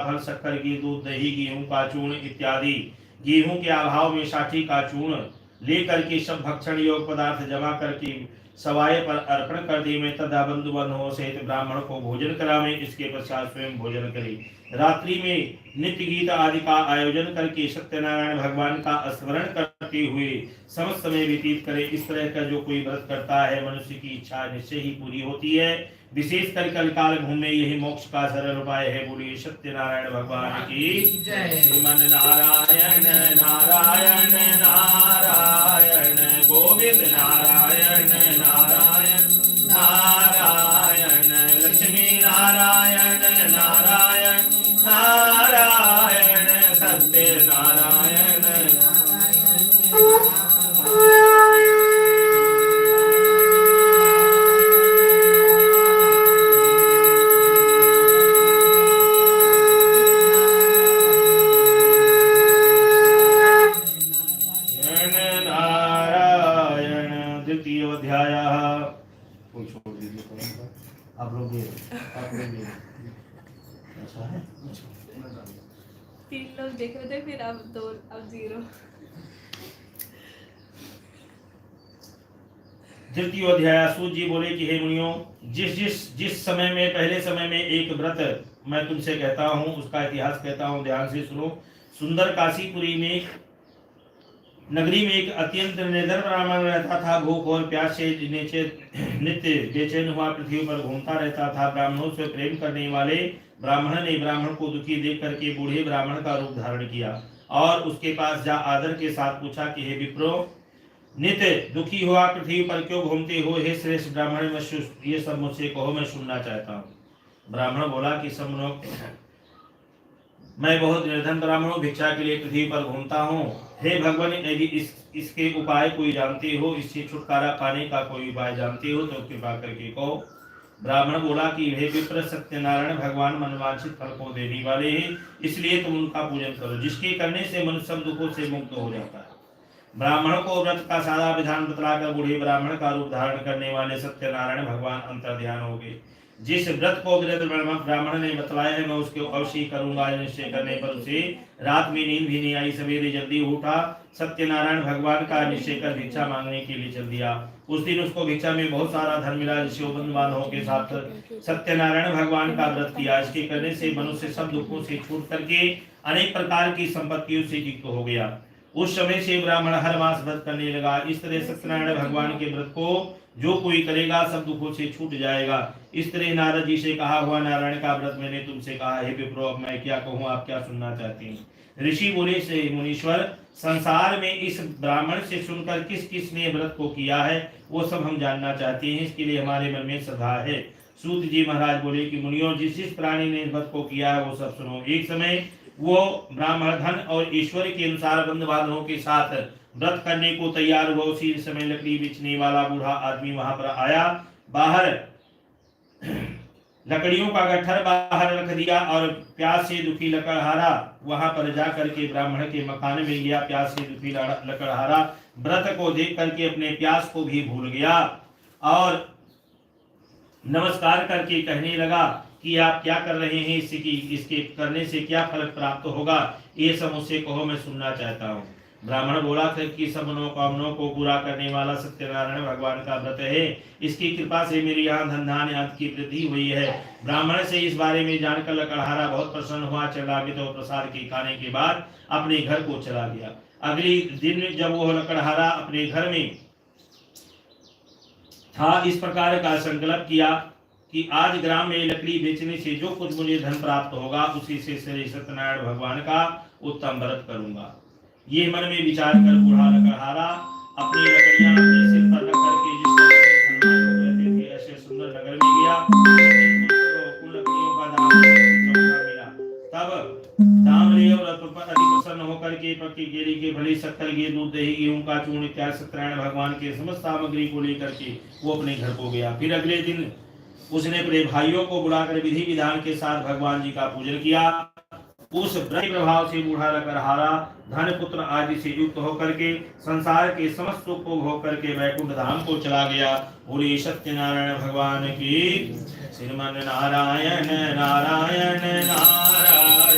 फल, शक्कर, घी, दूध, दही, गेहूं का चूर्ण इत्यादि। गेहूं के अभाव में साठी का चूर्ण लेकर के सब भक्षण योग पदार्थ जमा करके सवाए पर अर्पण कर दी में तथा बंधु बांधवों सहित ब्राह्मण को भोजन करावे। इसके पश्चात स्वयं भोजन करे। रात्रि में नित्य गीत आदि का आयोजन करके सत्यनारायण भगवान का स्मरण करते हुए समस्त समय व्यतीत करे। इस तरह का जो कोई व्रत करता है मनुष्य की इच्छा निश्चय ही पूरी होती है। विशेष कर कल काल घूमने यही मोक्ष का सरल उपाय है। बोलिए सत्यनारायण भगवान की जय। श्रीमन नारायण नारायण नारायण गोविंद नारायण नारायण नारायण लक्ष्मी नारायण नारायण नारायण सत्यनारायण। द्वितीय अध्याय आप लोग ऐसा है 3 लोग देख रहे थे फिर अब 2 अब 0। तृतीय अध्याय सूत जी बोले कि हे मुनियों, जिस समय में पहले समय में एक व्रत मैं तुमसे कहता हूँ उसका इतिहास कहता हूँ, ध्यान से सुनो। सुंदर काशीपुरी में नगरी में एक अत्यंत निर्धन ब्राह्मण रहता था। भूख और प्यास से नित्य बेचैन हुआ पृथ्वी पर घूमता रहता था। ब्राह्मणों से प्रेम करने वाले ब्राह्मण ने ब्राह्मण को दुखी देख करके बूढ़े ब्राह्मण का रूप धारण किया और उसके पास जा आदर के साथ पूछा कि हे विप्रो, नित्य दुखी हुआ पृथ्वी पर क्यों घूमते हो? हे श्रेष्ठ ब्राह्मण, ये सब मुझसे कहो, मैं सुनना चाहता हूँ। ब्राह्मण बोला कि सब मैं बहुत निर्धन ब्राह्मण हूँ, भिक्षा के लिए पृथ्वी पर घूमता हूँ। हे भगवान, यदि इसके उपाय कोई जानते हो, इससे छुटकारा पाने का कोई उपाय जानते हो तो कृपा करके कहो। ब्राह्मण बोला कि हे विप्र, सत्यनारायण भगवान मनवांछित फल को देने वाले हैं, इसलिए तुम उनका पूजन करो, जिसके करने से मनुष्य सब दुखों से मुक्त हो जाता है। ब्राह्मण को व्रत का सारा विधान बतलाकर बूढ़े ब्राह्मण का रूप धारण करने वाले सत्यनारायण भगवान अंतर ध्यान हो गए। जिस व्रत को ब्राह्मण ने बतलाया है मैं उसके अवश्य करूंगा। निश्चय करने पर उसे रात में नींद भी नहीं आई। सवेरे जल्दी उठा, सत्यनारायण भगवान का निश्चय कर भिक्षा मांगने के लिए चल दिया। उस दिन उसको भिक्षा में बहुत सारा धन मिला, जिससे बंधु बांधवों के साथ सत्यनारायण भगवान का व्रत किया। इसके करने से मनुष्य सब दुखों से छूट करके अनेक प्रकार की संपत्तियों से युक्त हो गया। उस समय से ब्राह्मण हर मास व्रत करने लगा। इस तरह सत्यनारायण भगवान के व्रत को जो कोई करेगा सब दुखों से छूट जाएगा। इस तरह नारद जी से कहा हुआ नारायण का व्रत मैंने तुमसे कहा है। विप्रो, अब मैं क्या कहूँ, आप क्या सुनना चाहती हैं? ऋषि बोले से मुनीश्वर, संसार में इस ब्राह्मण से सुनकर किस किस ने व्रत को किया है वो सब हम जानना चाहते हैं, इसके लिए हमारे मन में श्रद्धा है। सूत जी महाराज बोले कि मुनियों, जिस प्राणी ने व्रत को किया है वो सब सुनो। एक समय वो ब्राह्मण धन और ईश्वर के अनुसार बंधु बांधवों के साथ व्रत करने को तैयार हुआ। उसी समय लकड़ी बेचने वाला बूढ़ा आदमी वहां पर आया। बाहर लकड़ियों का गट्ठर बाहर रख दिया और प्यास से दुखी लकड़हारा वहां पर जा करके ब्राह्मण के मकान में गया। प्यास से दुखी लकड़हारा व्रत को देख करके अपने प्यास को भी भूल गया और नमस्कार करके कहने लगा कि आप क्या कर रहे हैं, इसके करने से क्या फल प्राप्त होगा, ये सब मुझसे कहो, मैं सुनना चाहता हूँ। ब्राह्मण बोला था कि सब मनोकामनाओं को पूरा करने वाला सत्यनारायण भगवान का व्रत है। इसकी कृपा से मेरे यहाँ धन धान्य की वृद्धि हुई है। ब्राह्मण से इस बारे में जानकर लकड़हारा बहुत प्रसन्न हुआ। चरणामृत और प्रसाद के खाने के बाद अपने घर को चला गया। अगले दिन जब वो लकड़हारा अपने घर में था, इस प्रकार का संकल्प किया कि आज ग्राम में लकड़ी बेचने से जो कुछ मुझे धन प्राप्त होगा उसी से श्री सत्यनारायण भगवान का उत्तम व्रत करूंगा। ये मन में विचार कर बूढ़ा लकड़हारा अपनी लकड़ियां अपने सिर पर रख करके जिस नगर में रहते थे ऐसे सुंदर नगर में गया। उन लकड़ियों का दाम मिला। तब दाम लिए और अति प्रसन्न होकर के पक्की केरी के भली, शक्कर, घी, दूध, दही, गेहूं का चूर्ण इत्यादि सत्यनारायण भगवान के समस्त सामग्री को लेकर के वो अपने घर को गया। फिर अगले दिन उसने अपने भाइयों को बुलाकर विधि विधान के साथ भगवान जी का पूजन किया। उस व्रत प्रभाव से बूढ़ा लकड़हारा धन पुत्र आदि से युक्त होकर के संसार के समस्त सुख को भोग करके वैकुंठ धाम को चला गया। बोले सत्यनारायण भगवान की। श्रीमन नारायण नारायण नारायण।